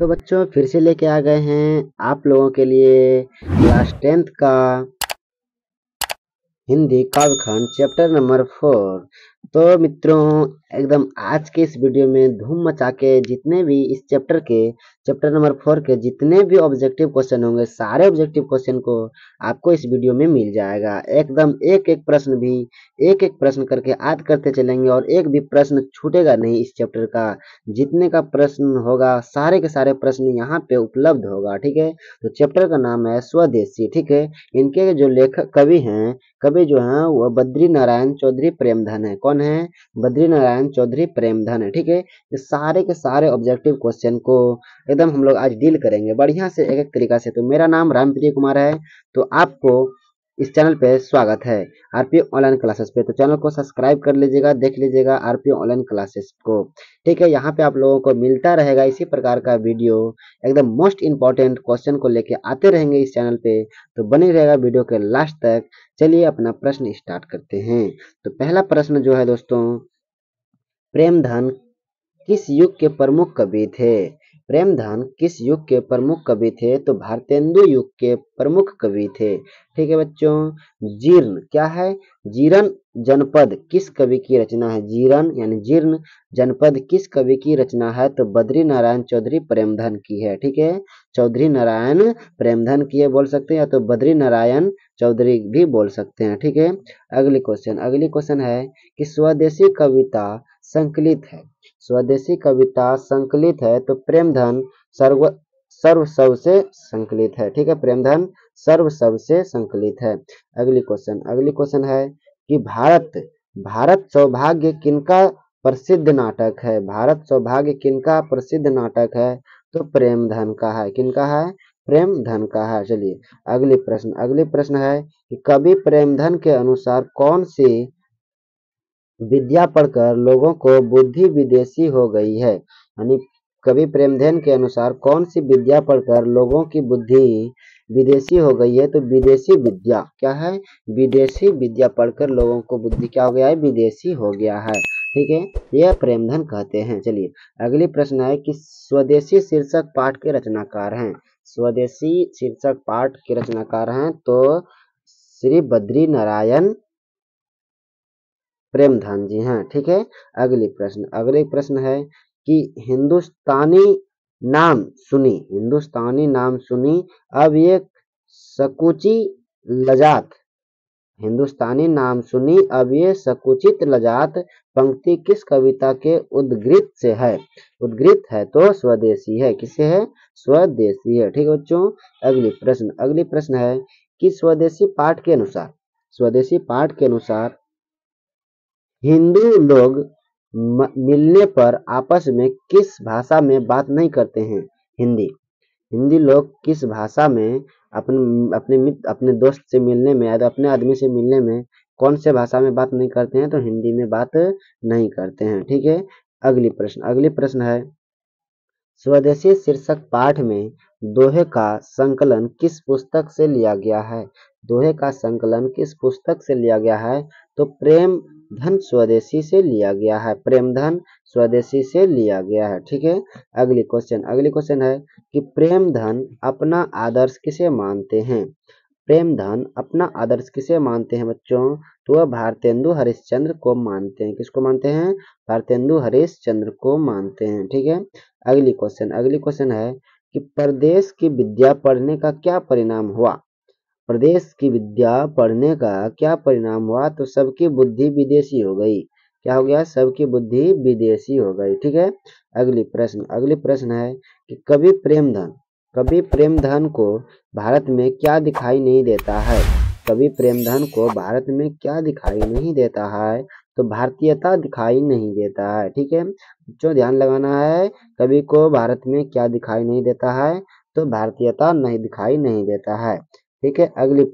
तो बच्चों फिर से लेके आ गए हैं आप लोगों के लिए क्लास 10th का हिंदी काव्यखंड चैप्टर नंबर 4। तो मित्रों एकदम आज के इस वीडियो में धूम मचा के जितने भी इस चैप्टर नंबर 4 के जितने भी ऑब्जेक्टिव क्वेश्चन होंगे सारे ऑब्जेक्टिव क्वेश्चन को आपको इस वीडियो में मिल जाएगा। एकदम एक एक प्रश्न करके याद करते चलेंगे और एक भी प्रश्न छूटेगा नहीं। इस चैप्टर का जितने का प्रश्न होगा सारे के सारे प्रश्न यहाँ पे उपलब्ध होगा। ठीक है, तो चैप्टर का नाम है स्वदेशी। ठीक है, इनके जो लेखक कवि जो है वो बद्री नारायण चौधरी प्रेमधन है। कौन है? बद्री नारायण चौधरी प्रेमधन है। ठीक है, ये सारे के सारे ऑब्जेक्टिव क्वेश्चन को एकदम हम लोग आज डील करेंगे बढ़िया से एक एक तरीका से। तो मेरा नाम रामप्रिय कुमार है, तो आपको इस चैनल पे स्वागत है आरपी ऑनलाइन क्लासेस पे। तो चैनल को सब्सक्राइब कर लीजिएगा, देख लीजिएगा आरपी ऑनलाइन क्लासेस को। ठीक है, यहाँ पे आप लोगों को मिलता रहेगा इसी प्रकार का वीडियो, एकदम मोस्ट इंपॉर्टेंट क्वेश्चन को लेके आते रहेंगे इस चैनल पे। तो बने रहेगा वीडियो के लास्ट तक। चलिए अपना प्रश्न स्टार्ट करते हैं। तो पहला प्रश्न जो है दोस्तों, प्रेमधन किस युग के प्रमुख कवि थे? प्रेमधन किस युग के प्रमुख कवि थे? तो भारतेंदु युग के प्रमुख कवि थे। ठीक है बच्चों, जीर्ण क्या है? जीर्ण जनपद किस कवि की रचना है? जीर्ण यानी जीर्ण जनपद किस कवि की रचना है? तो बद्री नारायण चौधरी प्रेमधन की है। ठीक है, चौधरी नारायण प्रेमधन की है बोल सकते हैं, या तो बद्री नारायण चौधरी भी बोल सकते हैं। ठीक है, अगली क्वेश्चन है कि स्वदेशी कविता संकलित है। स्वदेशी कविता संकलित है तो प्रेमधन सर्व सब से संकलित है। ठीक है, प्रेमधन सर्व सब से संकलित है। अगली क्वेश्चन है कि भारत सौभाग्य किनका प्रसिद्ध नाटक है? भारत सौभाग्य किनका प्रसिद्ध नाटक है? तो प्रेमधन का है। किनका है? प्रेमधन का है। चलिए अगली प्रश्न है कि कवि प्रेमधन के अनुसार कौन सी विद्या पढ़कर लोगों को बुद्धि विदेशी हो गई है? यानी कवि प्रेमधन के अनुसार कौन सी विद्या पढ़कर लोगों की बुद्धि विदेशी हो गई है? तो विदेशी विद्या क्या है? विदेशी विद्या पढ़कर लोगों को बुद्धि क्या हो गया है? विदेशी हो गया है। ठीक है, यह प्रेमधन कहते हैं। चलिए अगली प्रश्न है कि स्वदेशी शीर्षक पाठ के रचनाकार हैं। स्वदेशी शीर्षक पाठ के रचनाकार हैं तो श्री बद्री नारायण प्रेमधन जी हैं। ठीक है, अगले प्रश्न है कि हिंदुस्तानी नाम सुनी अब ये सकुची लजात। हिंदुस्तानी नाम सुनी अब ये सकुचित लजात पंक्ति किस कविता के उद्गृत से है? उद्गृत है तो स्वदेशी है। किससे है? स्वदेशी है। ठीक है बच्चों, अगली प्रश्न है कि स्वदेशी पाठ के अनुसार हिंदू लोग मिलने पर आपस में किस भाषा में बात नहीं करते हैं? हिंदी लोग किस भाषा में अपने दोस्त से मिलने में या तो अपने आदमी से मिलने में कौन से भाषा में बात नहीं करते हैं? तो हिंदी में बात नहीं करते हैं। ठीक है, अगली प्रश्न है स्वदेशी शीर्षक पाठ में दोहे का संकलन किस पुस्तक से लिया गया है? दोहे का संकलन किस पुस्तक से लिया गया है? तो प्रेमधन स्वदेशी से लिया गया है। प्रेमधन स्वदेशी से लिया गया है। ठीक है, अगली क्वेश्चन है कि प्रेमधन अपना आदर्श किसे मानते हैं? प्रेमधन अपना आदर्श किसे मानते हैं बच्चों? तो वह भारतेंदु हरिश्चंद्र को मानते हैं। किसको मानते हैं? भारतेंदु हरिश्चंद्र को मानते हैं। ठीक है, अगली क्वेश्चन है कि प्रदेश की विद्या पढ़ने का क्या परिणाम हुआ? प्रदेश की विद्या पढ़ने का क्या परिणाम हुआ? तो सबकी बुद्धि विदेशी हो गई। क्या हो गया? सबकी बुद्धि विदेशी हो गई। ठीक है, अगली प्रश्न है कि कवि प्रेमधन को भारत में क्या दिखाई नहीं देता है? कवि प्रेमधन को भारत में क्या दिखाई नहीं देता है? तो भारतीयता दिखाई नहीं देता है। ठीक है बच्चों, ध्यान लगाना है, कवि को भारत में क्या दिखाई नहीं देता है? तो भारतीयता नहीं दिखाई नहीं देता है। ठीक है, अगली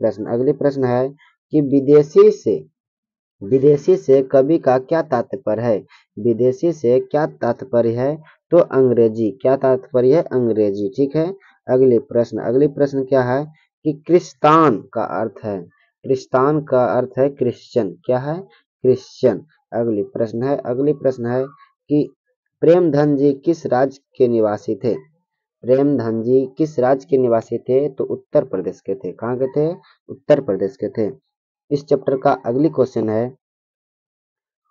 प्रश्न है कि विदेशी से कवि का क्या तात्पर्य है? विदेशी से क्या तात्पर्य है? तो अंग्रेजी। क्या तात्पर्य है? अंग्रेजी। ठीक है, अगली प्रश्न क्या है कि क्रिस्तान का अर्थ है क्रिश्चियन। क्या है? क्रिश्चियन। अगली प्रश्न है कि प्रेमधन जी किस राज्य के निवासी थे? प्रेमधन जी किस राज्य के निवासी थे? तो उत्तर प्रदेश के थे। कहाँ के थे? उत्तर प्रदेश के थे। इस चैप्टर का अगली क्वेश्चन है,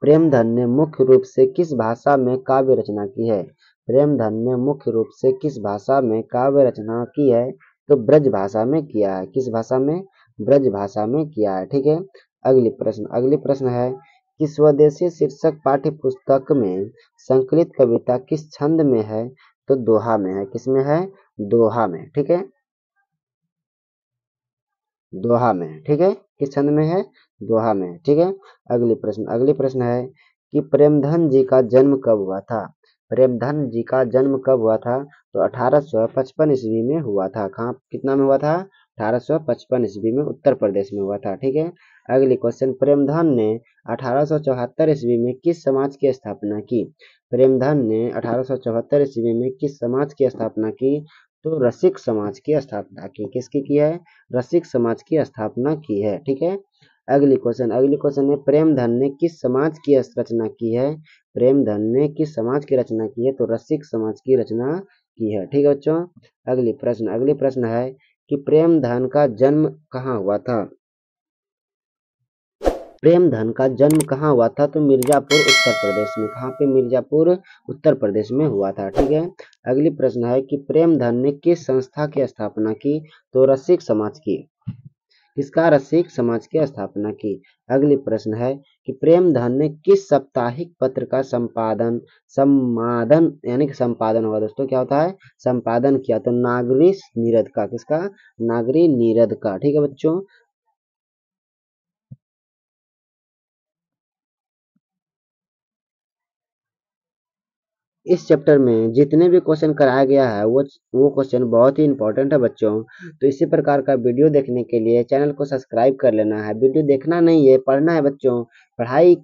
प्रेमधन ने मुख्य रूप से किस भाषा में काव्य रचना की है? प्रेमधन ने मुख्य रूप से किस भाषा में काव्य रचना की है? तो ब्रज भाषा में किया है। किस भाषा में? ब्रज भाषा में किया है। ठीक है। अगली प्रश्न है कि स्वदेशी शीर्षक पाठ्य पुस्तक में संकलित कविता किस छंद में है? तो दोहा में है। किसमें है? दोहा में। ठीक है, दोहा में। ठीक है, किस छंद में है? दोहा में। ठीक है। अगली प्रश्न है कि प्रेमधन जी का जन्म कब हुआ था? प्रेमधन जी का जन्म कब हुआ था? तो 1855 ईस्वी में हुआ था। कहाँ, कितना में हुआ था? 1855 ईस्वी में उत्तर प्रदेश में हुआ था। ठीक है। अगली क्वेश्चन, प्रेमधन ने 1874 ईस्वी में किस समाज की स्थापना की? प्रेमधन ने 1874 ईस्वी में किस समाज की स्थापना की? तो रसिक समाज की स्थापना की। किसकी की है? रसिक समाज की स्थापना की है। ठीक है। अगली क्वेश्चन है, प्रेमधन ने किस समाज की रचना की है? प्रेमधन ने किस समाज की रचना की है? तो रसिक समाज की रचना की है। ठीक है बच्चों। अगली प्रश्न है कि प्रेमधन का जन्म कहाँ हुआ था? प्रेमधन का जन्म कहाँ हुआ था? तो मिर्जापुर उत्तर प्रदेश में। कहाँ पे? मिर्जापुर उत्तर प्रदेश में हुआ था। ठीक है। अगली प्रश्न है कि प्रेमधन ने किस संस्था की स्थापना की? तो रसिक समाज की। किसका? रसिक समाज की स्थापना की। अगली प्रश्न है कि प्रेमधन ने किस साप्ताहिक पत्र का संपादन यानी कि संपादन होगा दोस्तों, क्या होता है? संपादन किया। तो नागरी नीरद का। किसका? नागरी नीरद का। ठीक है बच्चों। इस चैप्टर में जितने भी क्वेश्चन कराया गया है वो क्वेश्चन बहुत ही इंपॉर्टेंट है बच्चों। तो इसी प्रकार का वीडियो देखने के लिए चैनल को सब्सक्राइब कर लेना है। वीडियो देखना नहीं है, पढ़ना है बच्चों। पढ़ाई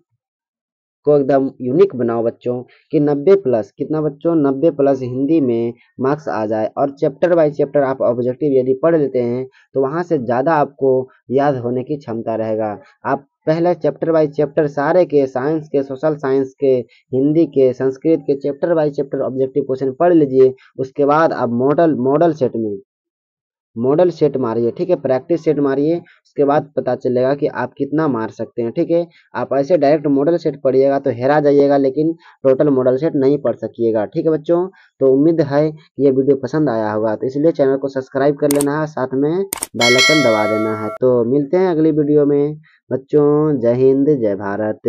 को एकदम यूनिक बनाओ बच्चों कि 90 प्लस, कितना बच्चों? 90 प्लस हिंदी में मार्क्स आ जाए। और चैप्टर बाय चैप्टर आप ऑब्जेक्टिव यदि पढ़ लेते हैं तो वहां से ज्यादा आपको याद होने की क्षमता रहेगा। आप पहले चैप्टर बाय चैप्टर सारे के, साइंस के, सोशल साइंस के, हिंदी के, संस्कृत के chapter by chapter objective question पढ़ लीजिए। उसके बाद आप मॉडल सेट मारिए। ठीक है, प्रैक्टिस सेट मारिए। उसके बाद पता चलेगा कि आप कितना मार सकते हैं। ठीक है। आप ऐसे डायरेक्ट मॉडल सेट पढ़िएगा तो हेरा जाइएगा, लेकिन टोटल मॉडल सेट नहीं पढ़ सकिएगा। ठीक है बच्चों। तो उम्मीद है कि ये वीडियो पसंद आया होगा, तो इसलिए चैनल को सब्सक्राइब कर लेना है, साथ में बेल आइकन दबा देना है। तो मिलते हैं अगली वीडियो में बच्चों। जय हिंद, जय भारत।